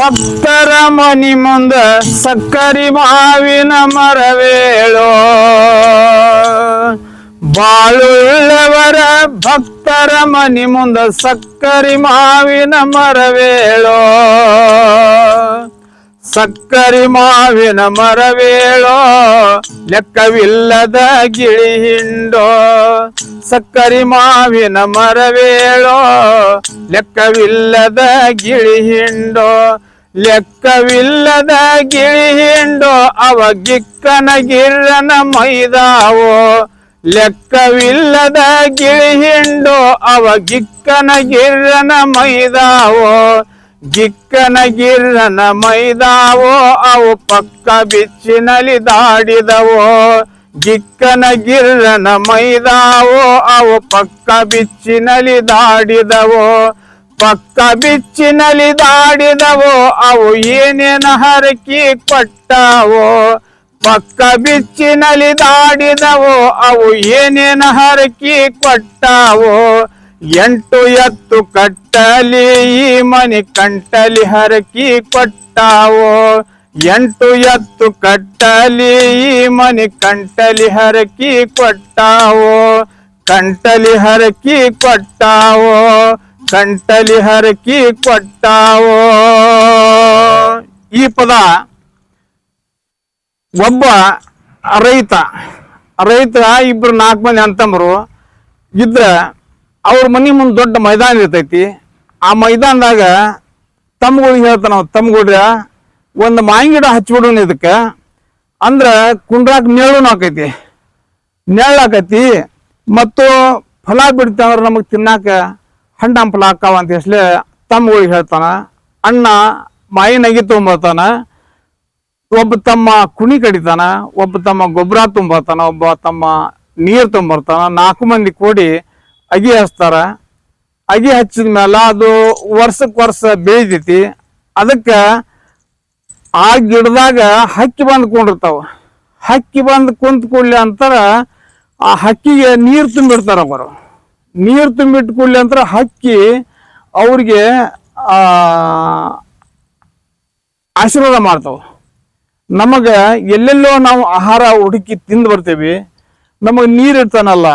ಭಕ್ತರ ಮನಿ ಮುಂದ ಸಕ್ಕರಿ ಮಾವಿನ ಮರವೇಳೋ ಬಾಳುಳ್ಳವರ ಭಕ್ತರ ಮನಿ ಮುಂದ ಸಕ್ಕರಿ ಮಾವಿನ ಮರವೇಳೋ ಸಕ್ಕರಿ ಮಾವಿನ ಮರವೇಳೋ ಲೆಕ್ಕವಿಲ್ಲದ ಗಿಳಿ ಹಿಂಡೋ ಸಕ್ಕರಿ ಮಾವಿನ ಮರವೇಳೋ ಲೆಕ್ಕವಿಲ್ಲದ ಗಿಳಿ ಹಿಂಡೋ ಲೆಕ್ಕವಿಲ್ಲದ ಗಿಳಿ ಹಿಂಡೋ ಅವ ಗಿಕ್ಕನ ಗಿರ್ರನ ಮೈದಾವೋ ಲೆಕ್ಕವಿಲ್ಲದ ಗಿಳಿ ಹಿಂಡೋ ಅವ ಗಿಕ್ಕನ ಗಿರ್ರನ ಮೈದಾವೋ ಗಿಕ್ಕನ ಗಿರ್ರನ ಮೈದಾವೋ ಅವು ಪಕ್ಕ ಬಿಚ್ಚಿನಲಿ ದಾಡಿದವೋ ಗಿಕ್ಕನ ಗಿರ್ರನ ಮೈದಾವೋ ಅವು ಪಕ್ಕ ಬಿಚ್ಚಿನಲಿ ದಾಡಿದವೋ ಪಕ್ಕ ಬಿಚ್ಚಿನಲಿ ದಾಡಿದವೋ ಅವು ಏನೇನ ಹರಕಿ ಕೊಟ್ಟಾವೋ ಪಕ್ಕ ಬಿಚ್ಚಿನಲಿ ದಾಡಿದವೋ ಅವು ಏನೇನ ಹರಕಿ ಕೊಟ್ಟಾವೋ ಎಂಟು ಎತ್ತು ಕಟ್ಟಲಿ ಈ ಮನಿ ಕಂಟಲಿ ಹರಕಿ ಕೊಟ್ಟಾವೋ ಎಂಟು ಎತ್ತು ಕಟ್ಟಲಿ ಈ ಮನಿ ಕಂಟಲಿ ಹರಕಿ ಕೊಟ್ಟಾವೋ ಕಂಟಲಿ ಹರಕಿ ಕೊಟ್ಟಾವೋ ಕಂಟಲಿ ಹರಕಿ ಕೊಟ್ಟಾವೋ. ಈ ಪದ ಒಬ್ಬ ರೈತ ಇಬ್ರು 4 ಮಂದಿ ಅಂತಂಬರು ಇದ್ರ ಅವ್ರ ಮನಿ ಮುಂದೆ ದೊಡ್ಡ ಮೈದಾನ ಇರ್ತೈತಿ. ಆ ಮೈದಾನದಾಗ ತಮ್ಗಳಿಗೆ ಹೇಳ್ತಾನ ತಮ್ಗಳ್ರ ಒಂದು ಮಾವಿನ ಗಿಡ ಹಚ್ಬಿಡೋಣ ಇದಕ್ಕೆ ಅಂದ್ರ ಕುಂಡ್ರಾಕ್ ನೆರಳು ಆಕೈತಿ ನೆರಳಾಕೈತಿ ಮತ್ತು ಫಲ ಬಿಡ್ತಾವ್ರ ನಮಗ್ ತಿನ್ನಾಕ ಹಣ್ಣು ಹಂಪಲ ಹಾಕಾವ ಅಂತ ಹೇಳಿ ತಮ್ಗಳಿಗೆ ಹೇಳ್ತಾನ. ಅಣ್ಣ ಮಾವಿನ ಅಗಿ ತೊಗೊಂಬರ್ತಾನ, ಒಬ್ಬ ತಮ್ಮ ಕುಣಿ ಕಡಿತಾನ, ಒಬ್ಬ ತಮ್ಮ ಗೊಬ್ಬರ ತುಂಬರ್ತಾನ, ಒಬ್ಬ ತಮ್ಮ ನೀರು ತುಂಬರ್ತಾನ. 4 ಮಂದಿ ಕೂಡಿ ಅಗಿ ಹಚ್ತಾರ. ಅಗಿ ಹಚ್ಚಿದ ಮೇಲೆ ಅದು ವರ್ಷಕ್ಕೆ ವರ್ಷ ಬೆಳಿತೈತಿ. ಅದಕ್ಕೆ ಆ ಗಿಡದಾಗ ಹಕ್ಕಿ ಬಂದು ಕೊಂಡಿರ್ತಾವ. ಹಕ್ಕಿ ಬಂದು ಕುಂತ ಕೂಡ್ಲಿ ಅಂತಾರ ಆ ಹಕ್ಕಿಗೆ ನೀರು ತುಂಬಿಡ್ತಾರ. ಅವರು ನೀರು ತುಂಬಿಟ್ಟು ಕೂಡ್ಲಿ ಅಂತಾರ ಹಕ್ಕಿ ಅವ್ರಿಗೆ ಆಶೀರ್ವಾದ ಮಾಡ್ತಾವ. ನಮಗ ಎಲ್ಲೆಲ್ಲೋ ನಾವು ಆಹಾರ ಹುಡುಕಿ ತಿಂದು ಬರ್ತೇವಿ, ನಮಗ ನೀರು ಇರ್ತಾನಲ್ಲ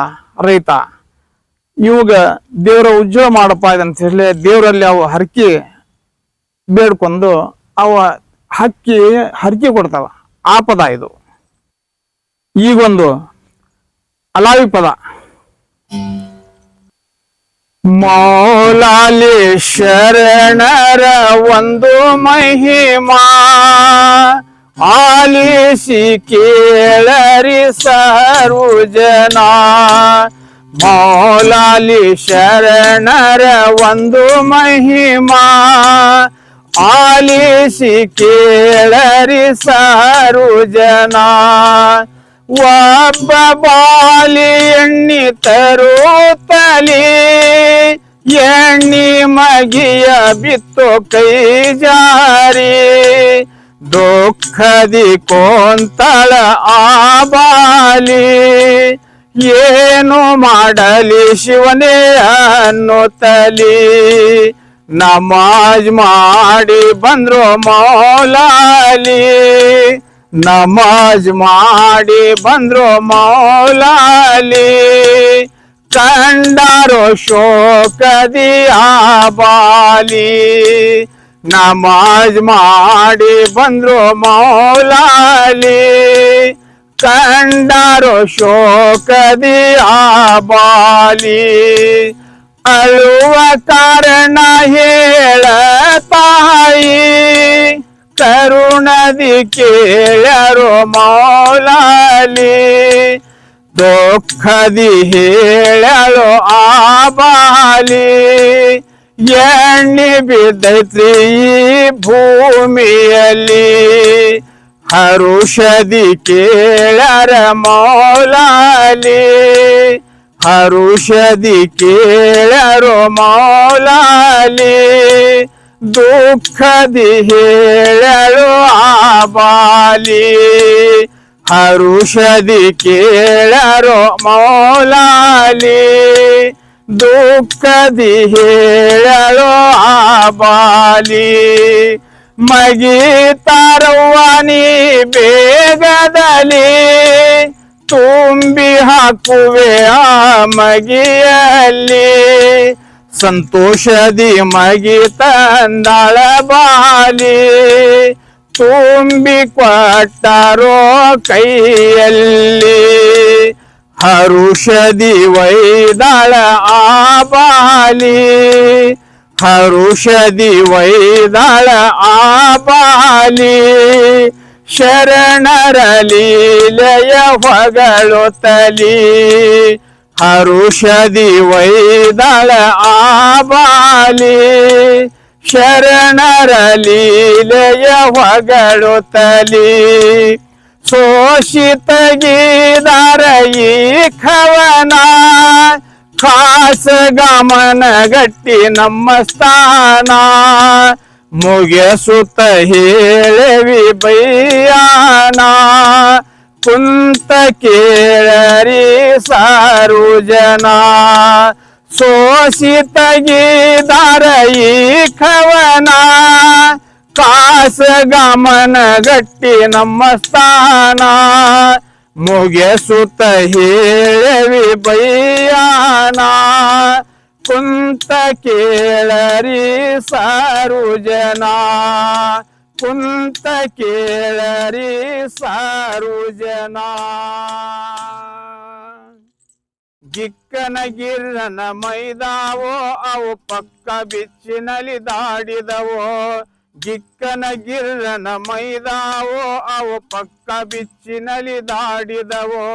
ರೈತ, ಇವಾಗ ದೇವರ ಉಜ್ವಲ ಮಾಡಪ್ಪ ಇದಂತ ಹೇಳಿ ದೇವರಲ್ಲಿ ಅವು ಹರಕಿ ಬೇಡ್ಕೊಂಡು ಅವ ಹಕ್ಕಿ ಹರಕಿ ಕೊಡ್ತಾವ. ಆ ಪದ ಇದು. ಈಗೊಂದು ಅಲಾವಿ ಪದ. ಮೌಲಾಲಿ ಶರಣರ ಒಂದು ಮಹಿಮಾ ಆಲಿಸಿ ಕೇಳರಿ ಸರ್ವ ಜನ. ಮೌಲಾಲಿ ಶರಣರ ಒಂದು ಮಹಿಮಾ ಆಲಿಸಿ ಕೇಳರಿ ಸರ್ವ ಜನ. ಒಬ್ಬ ಬಾಲಿ ಎಣ್ಣಿ ತರುತ್ತಲಿ ಎಣ್ಣಿ ಮಗಿಯ ಬಿತ್ತು ಕೈ ಜಾರಿ ದುಃಖದಿ ಕೊಂತಳ ಆ ಬಾಲಿ ಏನು ಮಾಡಲಿ ಶಿವನೇ ಅನ್ನುತ್ತಲಿ. ನಮಾಜ್ ಮಾಡಿ ಬಂದ್ರು ಮೌಲಾಲಿ, ನಮಾಜ್ ಮಾಡಿ ಬಂದ್ರು ಮೌಲಾಲಿ. ಕಂಡರೋ ಶೋಕದಿ ಆ ಬಾಲಿ, ನಮಾಜ್ ಮಾಡಿ ಬಂದ್ರು ಮೌಲಾಲಿ. ಕಂಡರೋ ಶೋಕದಿ ಆ ಬಾಲಿ. ಅಳುವ ಕಾರಣ ಹೇಳ ತಾಯಿ, ಕರುಣದಿ ಕೇಳರೋ ಮೌಲಾಲಿ. ದುಃಖದಿ ಹೇಳಲು ಆ ಬಾಲಿ, ಎಣ್ಣೆ ಬಿದ್ದೈತ್ರಿ ಭೂಮಿಯಲ್ಲಿ. ಹರುಷದಿ ಕೇಳರ ಮೌಲಾಲಿ, ಹರುಷದಿ ಕೇಳರೋ ಮೌಲಾಲಿ. ದುಃಖದಿ ಹೇಳಲು ಆ ಬಾಲಿ, ಹರುಷದಿ ಕೇಳರೋ ಮೌಲಾಲಿ. ದುಃಖದಿ ಹೇಳಲು ಆ ಬಾಲಿ. ಮಗೀತಾರವ್ವಾನಿ ಬೇಗದಲ್ಲಿ ತುಂಬಿ ಹಾಕುವೆ ಆ ಮಗಿಯಲ್ಲಿ ಸಂತೋಷದಿ ಮಗಿ ತಂದಾಳ ಬಾಲಿ ತುಂಬಿ ಕೊಟ್ಟರೋ ಕೈಯಲ್ಲಿ ಹರುಷದಿ ವೈದಾಳ ಆ ಬಾಲಿ ಹರುಷದಿ ವೈದಾಳ ಆ ಬಾಲಿ ಶರಣರ ಲೀಲೆಯ ಹೊಗಳುತ್ತಲಿ ಹರುಷದಿ ವೈದಾಳ ಆ ಬಾಲಿ ಶರಣರ ಲೀಲೆಯ ಹೊಗಳುತ್ತಲಿ ಶೋಷಿತಗಿದಾರ ಈ ಖವನ ಖಾಸ ಗಮನ ಗಟ್ಟಿ ನಮ್ಮ ಸ್ಥಾನ ಮುಗಿಸುತ್ತ ಹೇಳವಿ ಬಯ್ಯಾನ ಕುಂತ ಕೇಳರಿ ಸಾರು ಜನ ಶೋಷಿತಗಿದಾರ ಈ ಖವನ ಕಾಸ ಗಮನ ಗಟ್ಟಿ ನಮ್ಮ ಸ್ಥಾನ ಮುಗಿಸುತ್ತ ಹೇಳವಿ ಬಯ್ಯಾನ ಕುಂತ ಕೇಳರಿ ಸಾರು ಜನ ಕುಂತ ಕೇಳರಿ ಸಾರು ಜನ ಗಿಕ್ಕನ ಗಿರ್ರನ ಮೈದಾವೋ ಅವು ಪಕ್ಕ ಬಿಚ್ಚಿನಲ್ಲಿ ದಾಡಿದವೋ ಗಿಕ್ಕನ ಗಿರ್ರನ ಮೈದಾವೋ ಅವು ಪಕ್ಕ ಬಿಚ್ಚಿನಲ್ಲಿ ದಾಡಿದವೋ